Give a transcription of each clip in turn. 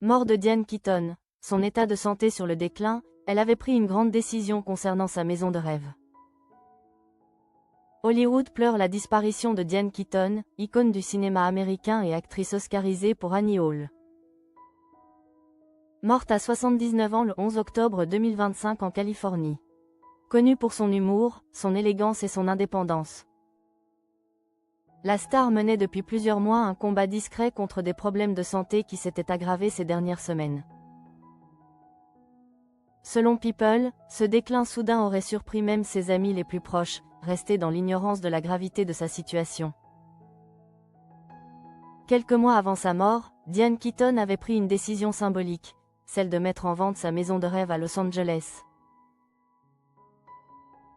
Mort de Diane Keaton, son état de santé sur le déclin, elle avait pris une grande décision concernant sa maison de rêve. Hollywood pleure la disparition de Diane Keaton, icône du cinéma américain et actrice oscarisée pour Annie Hall. Morte à 79 ans le 11 octobre 2025 en Californie. Connue pour son humour, son élégance et son indépendance. La star menait depuis plusieurs mois un combat discret contre des problèmes de santé qui s'étaient aggravés ces dernières semaines. Selon People, ce déclin soudain aurait surpris même ses amis les plus proches, restés dans l'ignorance de la gravité de sa situation. Quelques mois avant sa mort, Diane Keaton avait pris une décision symbolique, celle de mettre en vente sa maison de rêve à Los Angeles.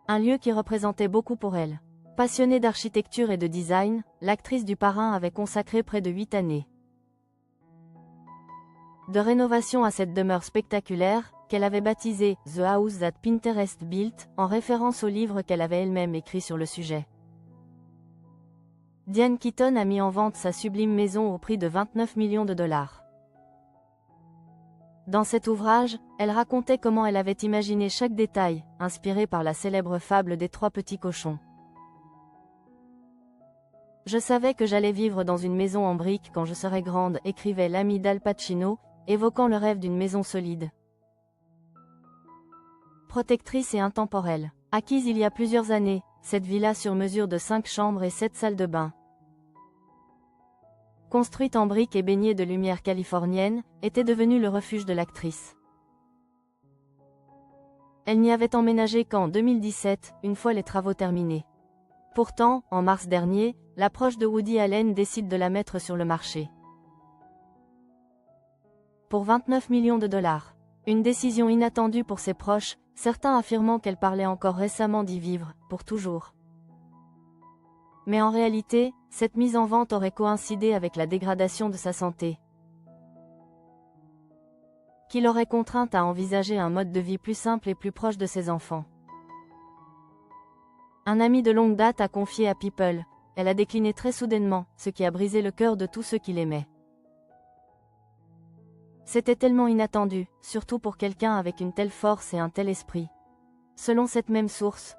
Un lieu qui représentait beaucoup pour elle. Passionnée d'architecture et de design, l'actrice du Parrain avait consacré près de 8 années de rénovation à cette demeure spectaculaire, qu'elle avait baptisée « The House That Pinterest Built » en référence au livre qu'elle avait elle-même écrit sur le sujet. Diane Keaton a mis en vente sa sublime maison au prix de 29 millions de dollars. Dans cet ouvrage, elle racontait comment elle avait imaginé chaque détail, inspiré par la célèbre fable des 3 petits cochons. « Je savais que j'allais vivre dans une maison en briques quand je serais grande », écrivait l'ami d'Al Pacino, évoquant le rêve d'une maison solide, protectrice et intemporelle. Acquise il y a plusieurs années, cette villa sur mesure de 5 chambres et 7 salles de bain, construite en briques et baignée de lumière californienne, était devenue le refuge de l'actrice. Elle n'y avait emménagé qu'en 2017, une fois les travaux terminés. Pourtant, en mars dernier, l'approche de Woody Allen décide de la mettre sur le marché. Pour 29 millions de dollars. Une décision inattendue pour ses proches, certains affirmant qu'elle parlait encore récemment d'y vivre, pour toujours. Mais en réalité, cette mise en vente aurait coïncidé avec la dégradation de sa santé, qui l'aurait contrainte à envisager un mode de vie plus simple et plus proche de ses enfants. Un ami de longue date a confié à People, elle a décliné très soudainement, ce qui a brisé le cœur de tous ceux qui l'aimaient. C'était tellement inattendu, surtout pour quelqu'un avec une telle force et un tel esprit. Selon cette même source,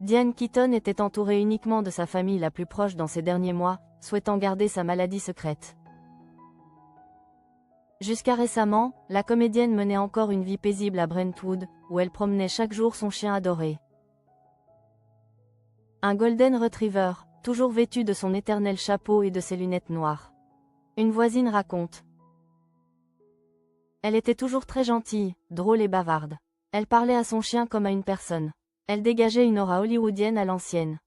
Diane Keaton était entourée uniquement de sa famille la plus proche dans ces derniers mois, souhaitant garder sa maladie secrète. Jusqu'à récemment, la comédienne menait encore une vie paisible à Brentwood, où elle promenait chaque jour son chien adoré. Un Golden Retriever, toujours vêtu de son éternel chapeau et de ses lunettes noires. Une voisine raconte. Elle était toujours très gentille, drôle et bavarde. Elle parlait à son chien comme à une personne. Elle dégageait une aura hollywoodienne à l'ancienne.